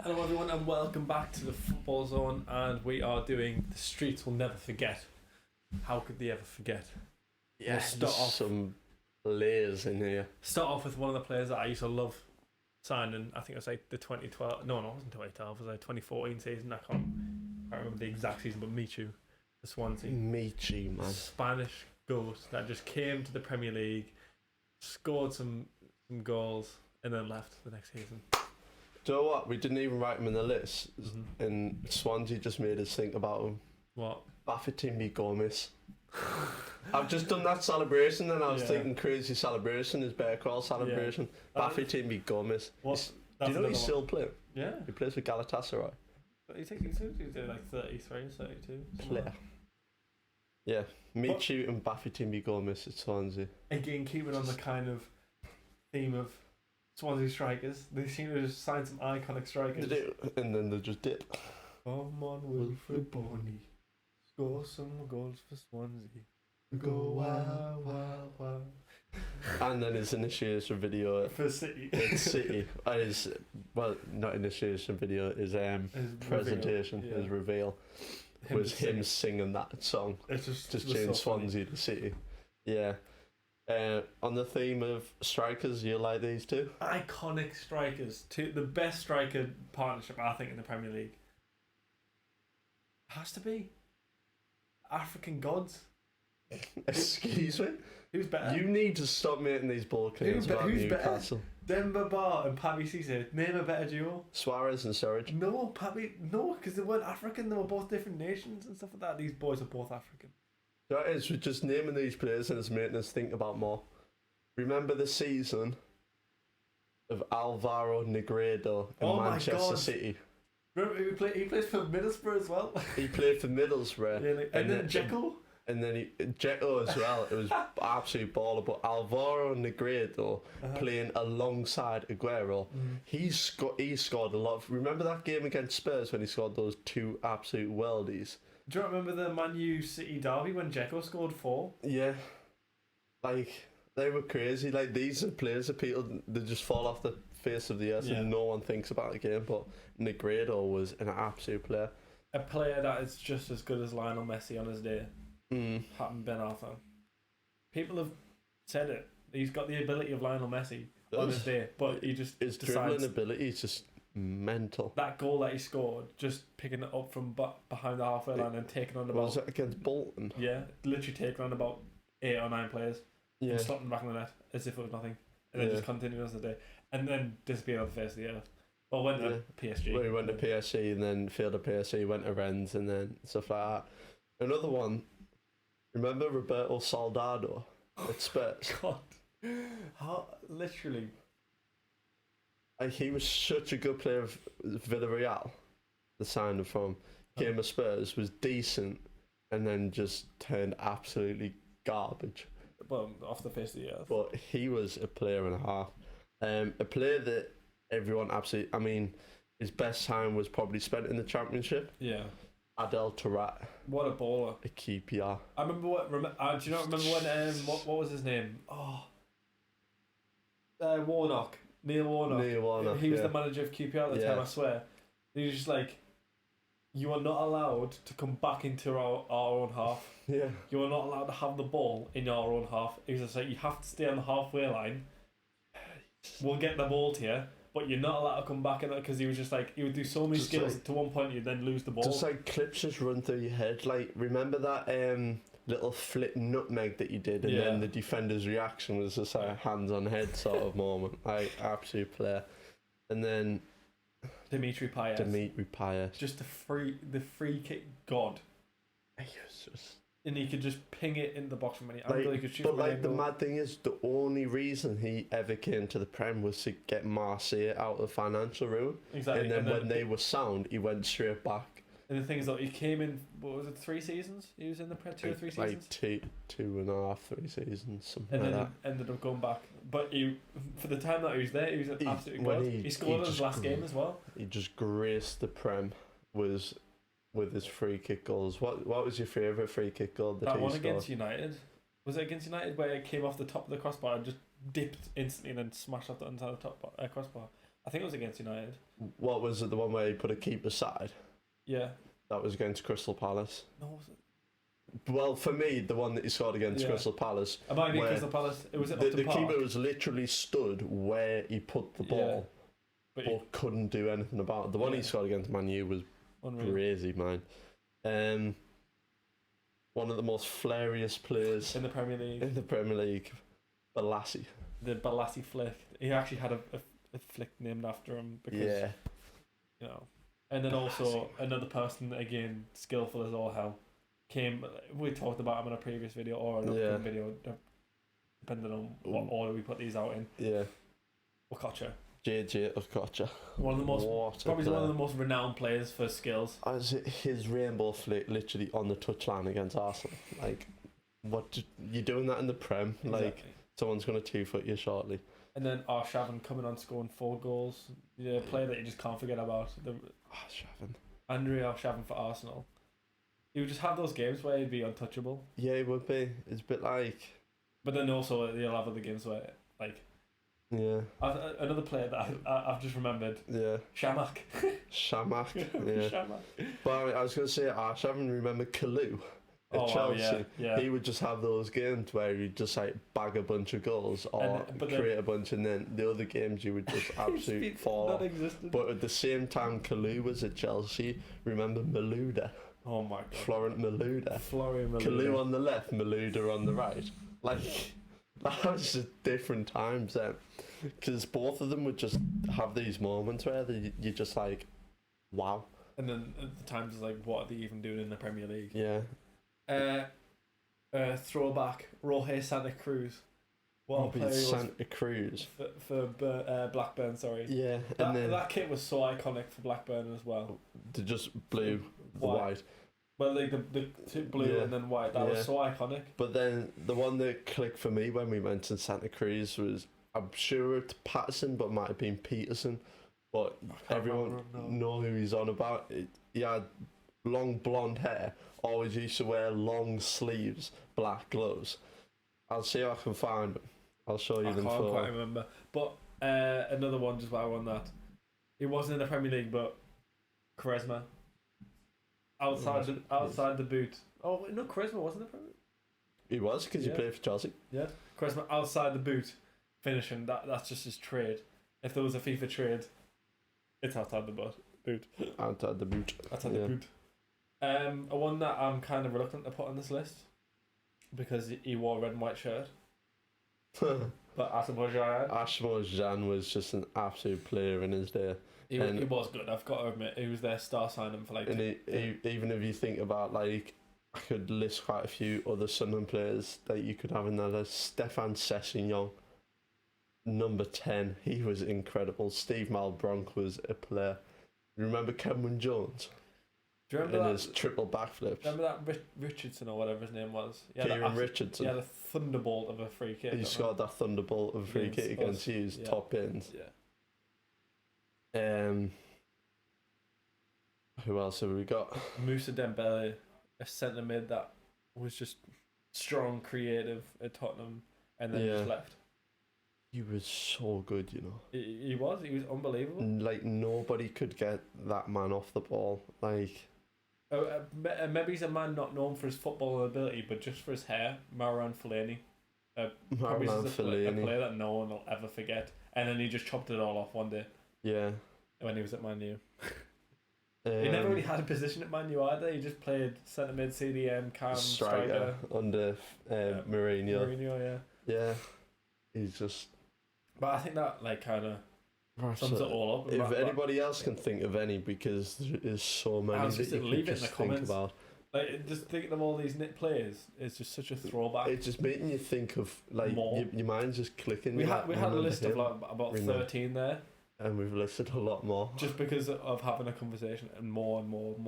Hello everyone and welcome back to the Football Zone, and we are doing The Streets Will Never Forget. How could they ever forget? Yeah, We'll start off, some layers in here. start off with one of the players that I used to love signing. I think it was like the 2012, no, it wasn't 2012, it was like 2014 season. I can't remember the exact season, but Michu, the Swansea. Michi, man. Spanish ghost that just came to the Premier League, scored some goals, and then left the next season. Do you know what? We didn't even write him in the list, Mm-hmm. and Swansea just made us think about him. What? Bafétimbi Gomez. I've just done that celebration, and I was thinking crazy celebration is better call celebration. Yeah. Bafétimbi Gomez. What? Do you know he's still playing? Yeah. He plays for Galatasaray. But he's like 33, 32. Player. Yeah, Michu and Bafétimbi Gomez at Swansea. Again, keeping on the kind of theme of Swansea strikers, they seem to just sign some iconic strikers. And then they just dip. Come on, Wilfred Boney, score some goals for Swansea. Go wow, wow, wow. And then his initiation video For City. at City. Well, not initiation video, his presentation, reveal, yeah. his reveal, was him singing that song. It's just Changed so funny. Swansea to City. Yeah. On the theme of strikers, you like these two? Iconic strikers. The best striker partnership, I think, in the Premier League. Has to be African gods. Excuse me? Who's better? You need to stop making these ball claims about who's Newcastle. Demba Ba and Papi Cisse. Name a better duo. Suarez and Surridge. No, because they weren't African. They were both different nations and stuff like that. These boys are both African. That is, we're just naming these players and it's making us think about more. Remember the season of Alvaro Negredo in Manchester City? Remember, he plays for Middlesbrough as well. He played for Middlesbrough. Yeah, and then Jekyll. And then Jekyll as well. It was absolute baller. But Alvaro Negredo playing alongside Aguero, he scored a lot. Remember that game against Spurs when he scored those two absolute worldies? Do you remember the Man U City derby when Jekyll scored 4? Yeah, like they were crazy. Like these are players that people they just fall off the face of the earth and no one thinks about the game. But Negredo was an absolute player. A player that is just as good as Lionel Messi on his day. Happened Ben Arthur. People have said it. He's got the ability of Lionel Messi on his day, but he just his dribbling ability is just mental. That goal that he scored, just picking it up from behind the halfway line and taking on about. Was it against Bolton? Yeah, literally taking on about 8 or 9 players. Yeah, and stopping back in the net as if it was nothing, and then just continued as the day, and then disappeared off the face of the earth. Well, went to PSG. Well, he went to PSG and then failed at PSG, went to Rennes and then stuff like that. Another one. Remember Roberto Soldado at Spurs? God, how literally. Like, he was such a good player of Villarreal. The signing from came to Spurs was decent, and then just turned absolutely garbage. Well, off the face of the earth. But he was a player and a half. A player that everyone absolutely. I mean, his best time was probably spent in the Championship. Yeah. Adel Taarabt. What a baller. A keeper. I remember what. Do you not remember when? What was his name? Oh. Warnock. Neil Warnock. He was the manager of QPR at the time. I swear. He was just like, you are not allowed to come back into our own half. Yeah. You are not allowed to have the ball in your own half. He was just like, you have to stay on the halfway line. We'll get the ball to you, but you're not allowed to come back in it, because he was just like, he would do so many skills to one point you then lose the ball. Just like clips just run through your head. Like, remember that little flip nutmeg that you did, and then the defender's reaction was just like a hands on head sort of moment. Like, absolute player. And then Dimitri Payet. Just the free kick god. He was just. And he could just ping it in the box from any angle. He could shoot. But like the mad thing is, the only reason he ever came to the Prem was to get Marseille out of financial ruin. Exactly. And then when they were sound, he went straight back. And the thing is, though, he came in. What was it? 3 seasons? He was in the Prem 2 or 3 seasons. Like two and a half, 3 seasons, something and like then that. Ended up going back. But for the time that he was there, he was absolutely good. He scored in his last game as well. He just graced the Prem with his free kick goals. What was your favourite free kick goal that one against United? Was it against United where it came off the top of the crossbar and just dipped instantly and then smashed off the inside of the top crossbar? I think it was against United. What was it? The one where he put a keeper side? Yeah. That was against Crystal Palace. No, was it? Well, for me, the one that he scored against Crystal Palace. It might be Crystal Palace. It was the keeper was literally stood where he put the ball, but couldn't do anything about it. The one he scored against Man U was crazy, man. One of the most flairiest players in the Premier League. Balassi. The Balassi flick. He actually had a flick named after him because, you know. And then also another person, again, skillful as all hell, came. We talked about him in a previous video or another video, depending on what order we put these out in. Yeah. Okocha. JJ Okocha. One of the most, probably one of the most renowned players for skills. His rainbow flick literally on the touchline against Arsenal. Like, you're doing that in the Prem? Exactly. Like, someone's going to 2-foot you shortly. And then Arshavin coming on scoring 4 goals. The player that you just can't forget about. Arshavin. Andre Arshavin for Arsenal. He would just have those games where he'd be untouchable. Yeah, he would be. It's a bit like... But then also you'll have other games where, like... Yeah. Another player that I've just remembered. Yeah. Shamak. Shamak. Yeah. Shamak. But I was going to say, Arshavin, remember Kalou? At Chelsea, he would just have those games where he'd just like bag a bunch of goals or create a bunch, and then the other games you would just absolutely fall off. But at the same time, Kalou was at Chelsea. Remember Malouda? Oh my god, Florent Malouda. Florian Malouda. Kalou on the left, Malouda on the right. Like, that was just different times then, because both of them would just have these moments where you're just like, wow. And then at the times it's like, what are they even doing in the Premier League? Yeah. Throwback, Roge Santa Cruz. Santa Cruz for Blackburn, sorry. Yeah, and then that kit was so iconic for Blackburn as well. They just blue, the white. Well, like the blue and then white. That was so iconic. But then the one that clicked for me when we mentioned Santa Cruz was, I'm sure it's Patterson, but it might have been Peterson. But everyone know who he's on about. He had long blonde hair. Always used to wear long sleeves, black gloves. I'll see if I can find them. I'll show you them. I can't quite remember. But another one just while on that. He wasn't in the Premier League, but Quaresma. Outside the boot. Oh no, Quaresma wasn't in the Premier League. He was, because he played for Chelsea. Yeah. Quaresma outside the boot, finishing. That's just his trade. If there was a FIFA trade, it's outside the boot. Outside the boot. Outside the boot. One that I'm kind of reluctant to put on this list because he wore a red and white shirt. But Asamoah Gyan was just an absolute player in his day. He was good, I've got to admit. He was their star signing for like... And even if you think about, like, I could list quite a few other Sunderland players that you could have in there. There's Stefan Sessegnon, number 10. He was incredible. Steve Malbronk was a player. You remember Cameron Jones? Do you remember his triple backflips? Remember that Richardson or whatever his name was? Kieran Richardson. Yeah, the thunderbolt of a free kick. He scored that thunderbolt of a free kick against Hughes, top ends. Yeah. Who else have we got? Moussa Dembele, a centre mid that was just strong, creative at Tottenham, and then just left. He was so good, you know. He was unbelievable. Like, nobody could get that man off the ball. Like, maybe he's a man not known for his football ability, but just for his hair. Marouane Fellaini. Probably a player that no one will ever forget. And then he just chopped it all off one day. Yeah. When he was at Man U. He never really had a position at Man U either. He just played centre mid, CDM, cam, striker under Mourinho. Mourinho, yeah. He's just... But I think that like kind of sums it all up. If anybody else can think of any, because there's so many that you leave can it in the think comments. About. Like, just thinking of all these knit players, it's just such a throwback. It's just making you think of like your mind's just clicking. We had a list of like about 13 there, and we've listed a lot more just because of having a conversation and more.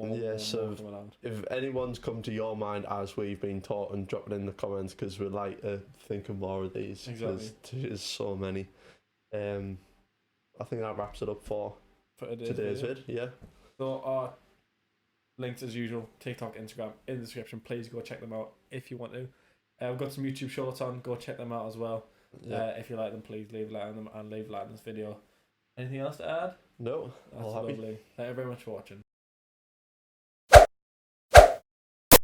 Yeah, so if anyone's come to your mind as we've been taught, and drop it in the comments, because we'd like to think of more of these. Exactly, there's so many. I think that wraps it up for today's vid. Yeah. So our links as usual, TikTok, Instagram in the description. Please go check them out if you want to. We've got some YouTube shorts on. Go check them out as well. Yeah. If you like them, please leave a like on them and leave a like on this video. Anything else to add? No, That's all happy. lovely. Thank you very much for watching.